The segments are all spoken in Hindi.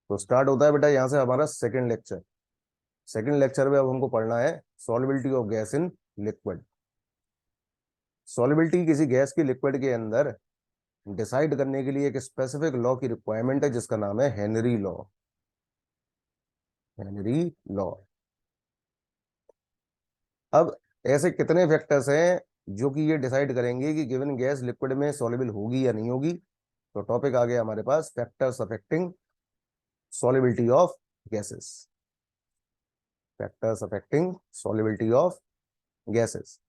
तो स्टार्ट होता है बेटा यहाँ से हमारा सेकंड लेक्चर। सेकंड लेक्चर में अब हमको पढ़ना है solubility of gas in liquid. Solubility किसी गैस की लिक्विड के अंदर डिसाइड करने के लिए एक स्पेसिफिक लॉ की रिक्वायरमेंट है जिसका नाम है हेनरी लॉ। Henry law. अब ऐसे कितने फैक्टर्स हैं जो कि ये डिसाइड करेंगे कि गिवन गैस लिक्विड में सॉल्युबल होगी या नहीं होगी। तो टॉपिक आ गया हमारे पास factors affecting solubility of gases. Factors affecting solubility of gases.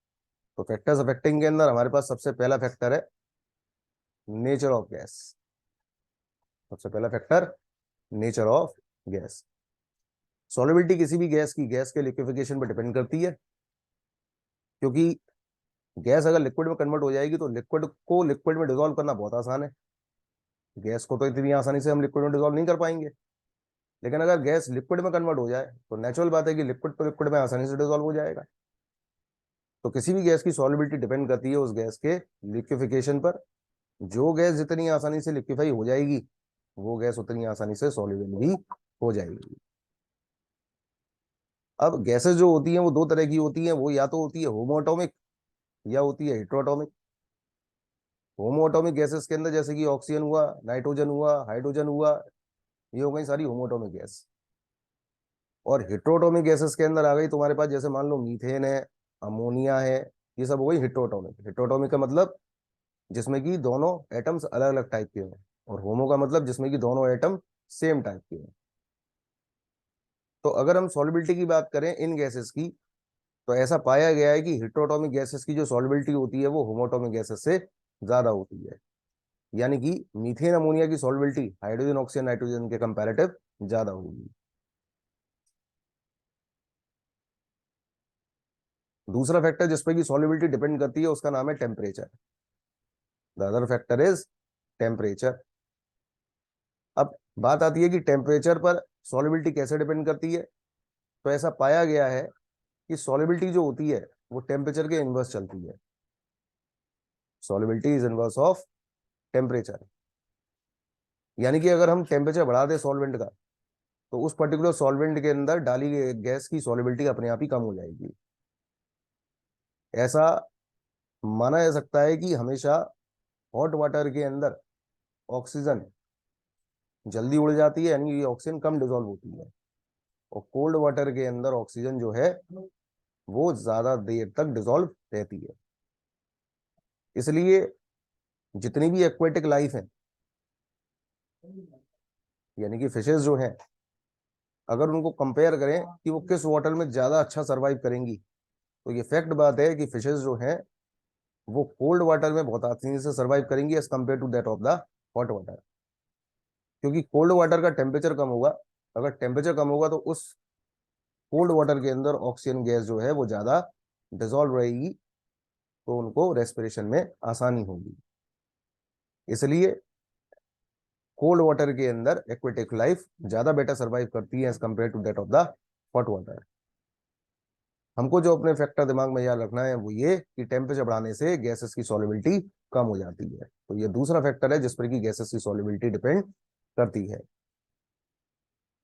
तो फैक्टर्स अफेक्टिंग के अंदर हमारे पास सबसे पहला फैक्टर है नेचर ऑफ गैस। सबसे पहला factor nature of gas. Solubility किसी भी गैस की गैस के लिक्विफिकेशन पर डिपेंड करती है, क्योंकि गैस अगर लिक्विड में कन्वर्ट हो जाएगी तो लिक्विड को लिक्विड में डिसॉल्व करना बहुत आसान है। गैस को तो इतनी आसानी से हम लिक्विड में डिसॉल्व नहीं कर पाएंगे, लेकिन अगर गैस लिक्विड में कन्वर्ट हो जाए तो नेचुरल बात है कि लिक्विड तो लिक्विड में आसानी से डिसॉल्व हो जाएगा। तो किसी भी गैस की सॉल्युबिलिटी डिपेंड करती है उस गैस के लिक्विफिकेशन पर। जो गैस जितनी आसानी से लिक्विफाई हो जाएगी वो गैस उतनी आसानी से सॉल्युबल भी हो जाएगी। अब गैसेस जो होती हैं वो दो तरह की होती हैं, वो या तो होती है होमोएटॉमिक या होती है हेटेरोएटॉमिक। होमोएटॉमिक गैसेस के अंदर जैसे कि ऑक्सीजन हुआ, नाइट्रोजन हुआ, हाइड्रोजन हुआ, ये हो गई सारी होमोएटॉमिक गैस। और हेटेरोएटॉमिक गैसेस के अंदर आ गई तुम्हारे पास, जैसे मान लो मीथेन है, अमोनिया है, ये सब हो गई हेटेरोएटॉमिक। हेटेरोएटॉमिक का मतलब जिसमें कि दोनों एटम्स अलग अलग टाइप के हों, और होमो का मतलब जिसमें कि दोनों एटम सेम टाइप के हों। तो अगर हम सॉल्युबिलिटी की बात करें इन गैसेस की, तो ऐसा पाया गया है कि हेटेरोएटॉमिक गैसेस की जो सॉल्युबिलिटी होती है वो होमोएटॉमिक गैसेस से ज्यादा होती है। यानी कि मीथेन अमोनिया की सॉल्युबिलिटी हाइड्रोजन ऑक्सीजन नाइट्रोजन के कंपैरेटिव ज्यादा होगी। दूसरा फैक्टर जिस पे की सॉल्युबिलिटी डिपेंड करती है उसका नाम है temperature. The other factor is temperature. अब बात आती है कि टेम्परेचर पर सॉल्युबिलिटी कैसे डिपेंड करती है। तो ऐसा पाया गया है कि सॉल्युबिलिटी जो होती है वो टेम्परेचर के इनवर्स चलती है। Solubility is inverse of temperature. यानी कि अगर हम टेम्परेचर बढ़ा दें सॉल्वेंट का, तो उस पर्टिकुलर सॉल्वेंट के अंदर डाली गई गैस की सॉल्युबिलिटी अपने आप ही कम हो जाएगी। ऐसा माना जा सकता है कि हमेशा हॉट वाटर के अंदर ऑक्सीजन जल्दी उड़ जाती है, यानी ये ऑक्सीजन कम डिसॉल्व होती है, और कोल्ड वाटर के अंदर ऑक्सीजन जो है वो ज्यादा देर तक डिसॉल्व रहती है। इसलिए जितनी भी एक्वेटिक लाइफ है, यानी कि फिशेस जो हैं, अगर उनको कंपेयर करें कि वो किस वाटर में ज्यादा अच्छा सर्वाइव करेंगी, तो ये फैक्ट बात है कि फिशेस जो हैं वो कोल्ड वाटर में बहुत आसानी से सर्वाइव करेंगी as compare to that of the hot water. क्योंकि कोल्ड वाटर का टेम्परेचर कम होगा। अगर टेम्परेचर कम होगा तो उस कोल्ड वाटर के अंदर ऑक्सीजन गैस जो है वो ज्यादा डिसॉल्व रहेगी, तो उनको रेस्पिरेशन में आसानी होगी। इसलिए कोल्ड वाटर के अंदर एक्वेटिक लाइफ ज्यादा बेटर सर्वाइव करती है as compare to that of the hot water. हमको जो अपने फैक्टर दिमाग में याद रखना है वो ये कि टेम्परेचर बढ़ाने से गैसेस की सॉल्युबिलिटी कम हो जाती है। तो ये दूसरा फैक्टर है जिस पर कि गैसेस की सॉल्युबिलिटी डिपेंड करती है।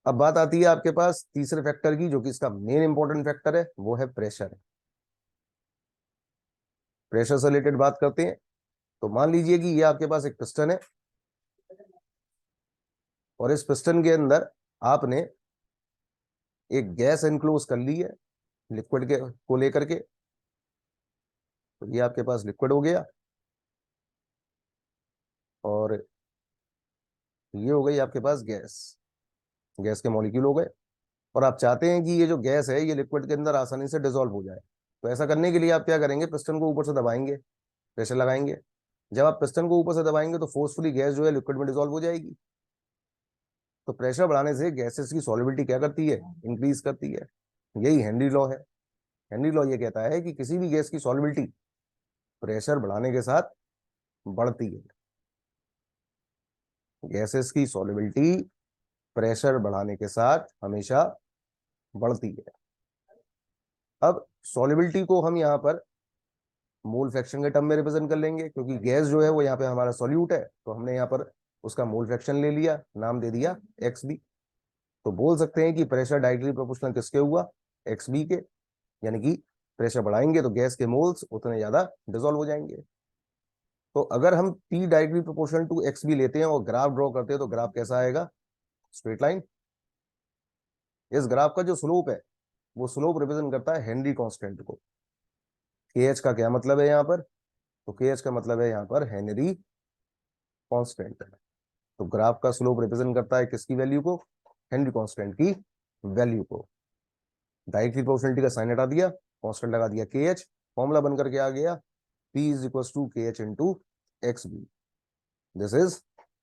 अब बात आती है आपके पास तीसरे फैक्टर की, जो कि इसका मेन इंपॉर्टेंट फैक्टर है, वो है प्रेशर। प्रेशर से रिलेटेड बात करते हैं। तो मान लीजिए कि ये आपके पास एक पिस्टन है, और इस पिस्टन के अंदर आपने एक गैस एनक्लोज कर ली है लिक्विड के को लेकर के। तो ये आपके पास लिक्विड हो गया, और ये हो गई आपके पास गैस। गैस के मॉलिक्यूल हो गए, और आप चाहते हैं कि ये जो गैस है ये लिक्विड के अंदर आसानी से डिसॉल्व हो जाए। तो ऐसा करने के लिए आप क्या करेंगे, पिस्टन को ऊपर से दबाएंगे, प्रेशर लगाएंगे। जब आप पिस्टन को ऊपर से दबाएंगे तो फोर्सफुली गैस जो है लिक्विड में डिसॉल्व हो जाएगी। तो प्रेशर बढ़ाने से गैसेस की सॉल्युबिलिटी क्या करती है, इंक्रीज करती है। यही हेनरी लॉ है। हेनरी लॉ ये कहता है कि किसी भी गैस की सॉल्युबिलिटी प्रेशर बढ़ाने के साथ बढ़ती है। गैसेस की सॉल्युबिलिटी प्रेशर बढ़ाने के साथ हमेशा बढ़ती है। अब सॉल्युबिलिटी को हम यहाँ पर मोल फ्रैक्शन के टर्म में रिप्रेजेंट कर लेंगे, क्योंकि गैस जो है वो यहाँ पे हमारा सॉल्यूट है, तो हमने यहाँ पर उसका मोल फ्रैक्शन ले लिया, नाम दे दिया एक्स बी। तो बोल सकते हैं कि प्रेशर डायरेक्टली प्रोपोर्शनल किसके हुआ, XB के, यानी कि प्रेशर बढ़ाएंगे तो गैस के मोल्स उतने ज्यादा डिसॉल्व हो जाएंगे। तो अगर हम P directly proportional to XB लेते हैं और ग्राफ ड्रॉ करते हैं तो ग्राफ कैसा आएगा, स्ट्रेट लाइन। इस ग्राफ का जो स्लोप है वो स्लोप रिप्रेजेंट करता है हेनरी कांस्टेंट को। KH का क्या मतलब है यहाँ पर, तो KH का मतलब है यहाँ पर हेनरी कांस्टेंट। तो ग्राफ का स्लोप रिप्रेजेंट करता है किसकी वैल्यू को, हेनरी कांस्टेंट की वैल्यू को। डायरेक्टली प्रोपोर्शनलिटी का साइन हटा दिया, कांस्टेंट लगा दिया KH, फॉर्मूला बनकर के आ गया P is equals to KH into XB. This is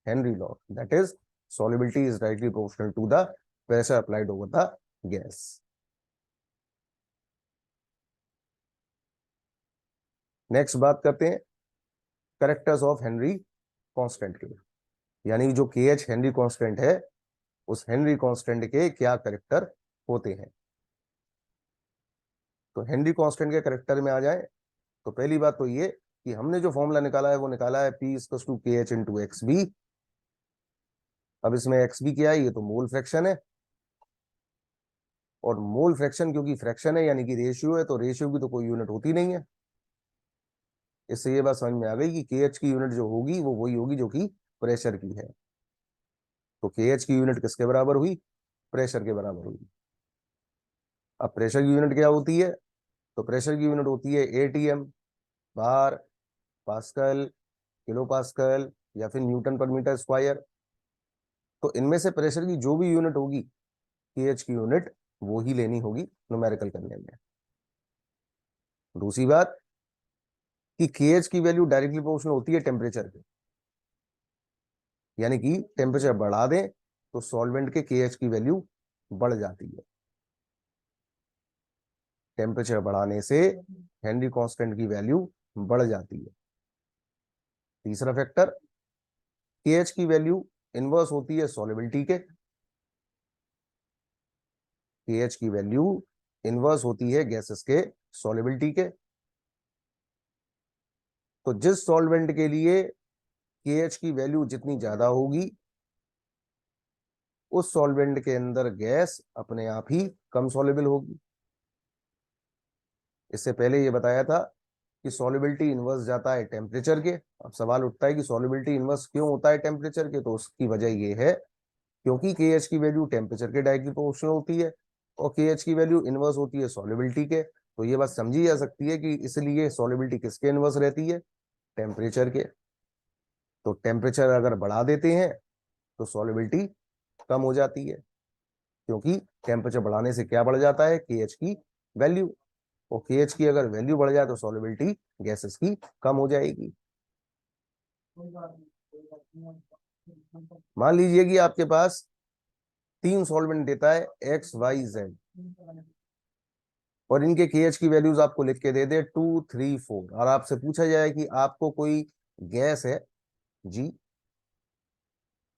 Henry law. That is, solubility is directly proportional to the pressure applied over the gas. Next बात करते हैं कैरेक्टर्स ऑफ हेनरी कांस्टेंट के, यानी जो KH हेनरी कांस्टेंट है उस हेनरी कांस्टेंट के क्या कैरेक्टर होते हैं। तो हेनरी कांस्टेंट के कैरेक्टर में आ जाए तो पहली बात तो ये कि हमने जो फॉर्मूला निकाला है वो निकाला है P equals to KH into XB। अब इसमें XB क्या है, ये तो मोल फ्रैक्शन है, और मोल फ्रैक्शन क्योंकि फ्रैक्शन है यानी कि रेशियो है, तो रेशियो की तो कोई यूनिट होती नहीं है। इससे ये बात समझ में आ गई कि KH की यूनिट जो होगी वो वही होगी जो कि प्रेशर की है। तो KH की यूनिट किसके बराबर हुई, प्रेशर के बराबर हुई। अब प्रेशर की यूनिट क्या होती है, तो प्रेशर की यूनिट होती है ATM, बार, पास्कल, किलो पास्कल या फिर न्यूटन पर मीटर स्क्वायर। तो इनमें से प्रेशर की जो भी यूनिट होगी KH की यूनिट वो ही लेनी होगी न्यूमेरिकल करने में। दूसरी बात कि KH की वैल्यू डायरेक्टली प्रोपोर्शनल होती है टेम्परेचर के, यानी कि टेम्परेचर बढ़ा दें तो सॉल्वेंट के KH की वैल्यू बढ़ जाती है। टेम्परेचर बढ़ाने से हेनरी कांस्टेंट की वैल्यू बढ़ जाती है। तीसरा फैक्टर, KH की वैल्यू इनवर्स होती है सॉल्युबिलिटी के। KH की वैल्यू इनवर्स होती है गैसेस के सॉल्युबिलिटी के। तो जिस सॉल्वेंट के लिए KH की वैल्यू जितनी ज्यादा होगी उस सॉल्वेंट के अंदर गैस अपने आप ही कम सॉल्युबल होगी। इससे पहले ये बताया था कि सॉल्युबिलिटी इनवर्स जाता है टेम्परेचर के। अब सवाल उठता है कि सॉल्युबिलिटी इनवर्स क्यों होता है टेम्परेचर के, तो उसकी वजह ये है क्योंकि KH की वैल्यू टेम्परेचर के डायरेक्टली प्रोपोर्शनल होती है और KH की वैल्यू इनवर्स होती है सॉल्युबिलिटी के। तो ये बात समझी जा सकती है कि इसलिए सॉल्युबिलिटी किसके इनवर्स रहती है, टेम्परेचर के। तो टेम्परेचर अगर बढ़ा देते हैं तो सॉल्युबिलिटी कम हो जाती है, क्योंकि टेम्परेचर बढ़ाने से क्या बढ़ जाता है, KH की वैल्यू। और KH की अगर वैल्यू बढ़ जाए तो सॉल्युबिलिटी गैसेस की कम हो जाएगी। मान लीजिए कि आपके पास 3 सॉल्वेंट देता है XYZ और इनके KH की वैल्यूज आपको लिख के दे दे 2, 3, 4 और आपसे पूछा जाए कि आपको कोई गैस है G,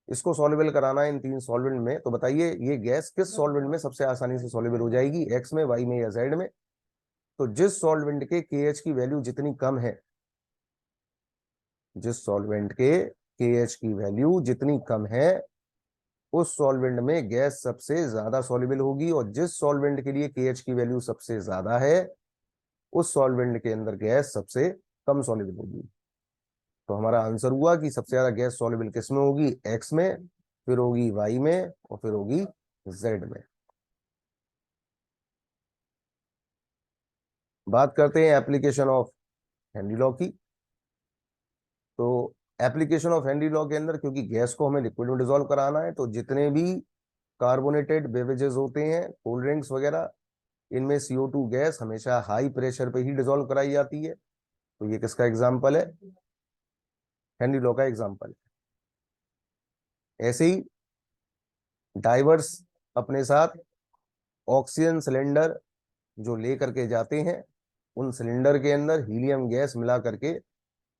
इसको सॉल्युबल कराना है इन 3 सॉल्वेंट में, तो बताइए ये गैस किस सॉल्वेंट में सबसे आसानी से सॉल्युबल हो जाएगी, X में, Y में या Z में। तो जिस सॉल्वेंट के KH की वैल्यू जितनी कम है, जिस सॉल्वेंट के KH की वैल्यू जितनी कम है उस सॉल्वेंट में गैस सबसे ज्यादा सॉल्युबल होगी, और जिस सॉल्वेंट के लिए KH की वैल्यू सबसे ज्यादा है उस सॉल्वेंट के अंदर गैस सबसे कम सॉल्युबल होगी। तो हमारा आंसर हुआ कि सबसे ज्यादा गैस सॉल्युबल किस में होगी, X में, फिर होगी Y में और फिर होगी Z में। बात करते हैं एप्लीकेशन ऑफ हेनरी लॉ की। तो एप्लीकेशन ऑफ हेनरी लॉ के अंदर क्योंकि गैस को हमें लिक्विड में डिसॉल्व कराना है, तो जितने भी कार्बोनेटेड बेवरेजेस होते हैं, कोल्ड ड्रिंक्स वगैरह, इनमें CO2 गैस हमेशा हाई प्रेशर पे ही डिसॉल्व कराई जाती है। तो ये किसका एग्जाम्पल है, हेनरी लॉ का एग्जाम्पल है। ऐसे ही डाइवर्स अपने साथ ऑक्सीजन सिलेंडर जो ले करके जाते हैं, उन सिलेंडर के अंदर हीलियम गैस मिला करके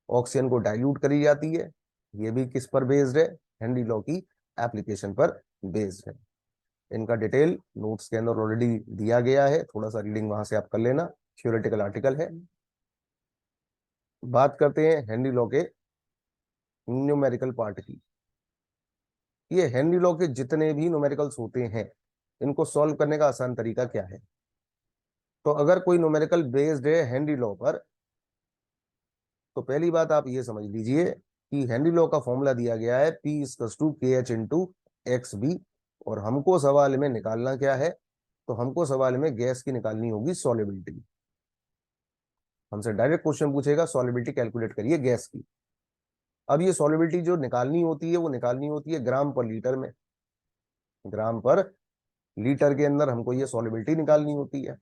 ऑक्सीजन को डाइल्यूट करी जाती है। ये भी किस पर बेस्ड है, हेनरी लॉ की एप्लीकेशन पर बेस्ड है। इनका डिटेल नोट्स के अंदर ऑलरेडी दिया गया है, थोड़ा सा रीडिंग वहां से आप कर लेना, थ्योरेटिकल आर्टिकल है। बात करते हैं हेनरी लॉ के न्यूमेरिकल पार्ट की। ये हेनरी लॉ के जितने भी न्यूमेरिकल्स होते हैं इनको सॉल्व करने का आसान तरीका क्या है। तो अगर कोई न्यूमेरिकल बेस्ड है हेनरी लॉ पर, तो पहली बात आप ये समझ लीजिए कि हेनरी लॉ का फॉर्मूला दिया गया है P इक्वल्स टू के एच इंटू एक्स बी, और हमको सवाल में निकालना क्या है, तो हमको सवाल में गैस की निकालनी होगी सॉल्युबिलिटी। हमसे डायरेक्ट क्वेश्चन पूछेगा सॉल्युबिलिटी कैलकुलेट करिए गैस की। अब ये सॉल्युबिलिटी जो निकालनी होती है वो निकालनी होती है ग्राम पर लीटर में। ग्राम पर लीटर के अंदर हमको ये सॉल्युबिलिटी निकालनी होती है।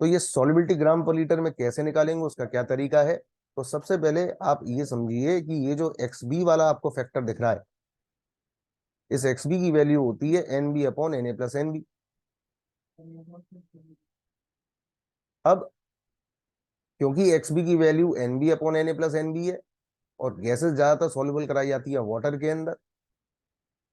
तो ये सॉल्युबिलिटी ग्राम पर लीटर में कैसे निकालेंगे, उसका क्या तरीका है। तो सबसे पहले आप ये समझिए कि ये जो एक्स बी वाला आपको फैक्टर दिख रहा है, इस एक्स बी की वैल्यू होती है N B upon N A plus N B. अब क्योंकि एक्स बी की value N B upon N A plus N B है, और गैसेस ज्यादातर सॉल्युबल कराई जाती है वाटर के अंदर,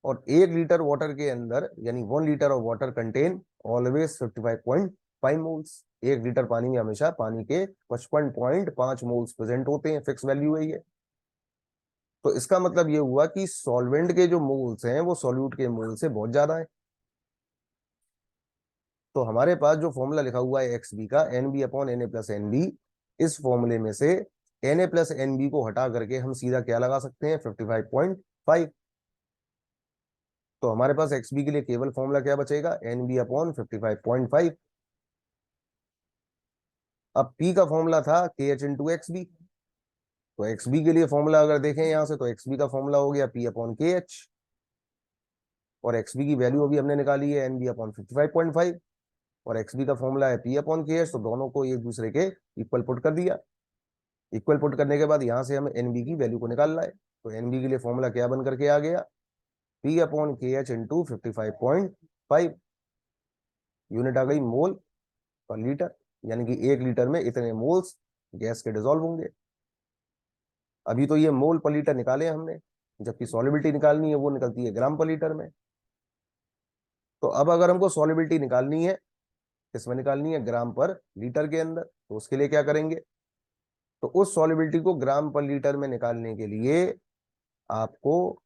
और 1 लीटर वाटर के अंदर यानी 1 litre of water contain always 55.5 moles. 1 litre पानी में हमेशा पानी के 55.5 मोल्स प्रेजेंट होते हैं, फिक्स वैल्यू है ये। तो इसका मतलब ये हुआ कि सॉल्वेंट के जो मोल्स हैं वो सॉल्यूट के मोल से बहुत ज्यादा है। तो हमारे पास जो फॉर्मूला लिखा हुआ है एक्स बी का, N B upon N A plus N B, इस फॉर्मूले में से N A plus N B को हटा करके हम सीधा क्या लगा सकते हैं, 55.5। तो हमारे पास एक्स बी के लिए केवल फॉर्मूला क्या बचेगा, एन बी अपॉन 55.5। अब पी का फॉर्मूला था के एच इंटू एक्स बी। तो एक्स बी के लिए फॉर्मूला अगर देखें यहां से, तो एक्स बी का फॉर्मूला हो गया पी अपॉन के एच, और एक्स बी की वैल्यू अभी हमने निकाली है एन बी अपॉन 55.5, और एक्स बी का फॉर्मूला है पी अपॉन के एच। तो दोनों को एक दूसरे के इक्वल पुट कर दिया। इक्वल पुट करने के बाद यहाँ से हमें एन बी की वैल्यू को निकालना है। तो एन बी के लिए फॉर्मूला क्या बन करके आ गया, पी अपॉन के एच इंटू 55.5। यूनिट आ गई मोल पर लीटर, यानी कि 1 लीटर में इतने मोल्स गैस के डिजोल्व होंगे। अभी तो ये मोल पर लीटर निकाले हमने, जबकि सॉल्युबिलिटी निकालनी है वो निकलती है ग्राम पर लीटर में। तो अब अगर हमको सॉल्युबिलिटी निकालनी है, किसमें निकालनी है, ग्राम पर लीटर के अंदर, तो उसके लिए क्या करेंगे, तो उस सॉल्युबिलिटी को ग्राम पर लीटर में निकालने के लिए आपको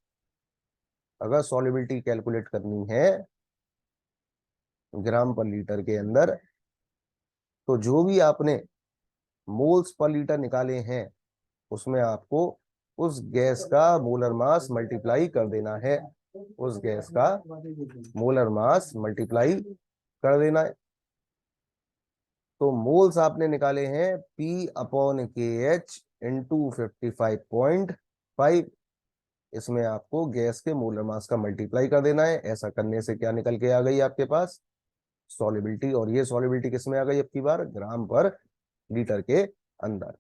अगर सॉल्युबिलिटी कैलकुलेट करनी है ग्राम पर लीटर के अंदर, तो जो भी आपने मोल्स पर लीटर निकाले हैं उसमें आपको उस गैस का मोलर मास मल्टीप्लाई कर देना है। उस गैस का मोलर मास मल्टीप्लाई कर देना है। तो मोल्स आपने निकाले हैं P अपॉन के एच इंटू 55.5। इसमें आपको गैस के मोलर मास का मल्टीप्लाई कर देना है। ऐसा करने से क्या निकल के आ गई आपके पास, सॉल्युबिलिटी। और ये सॉल्युबिलिटी किस में आ गई अब की बार, ग्राम पर लीटर के अंदर।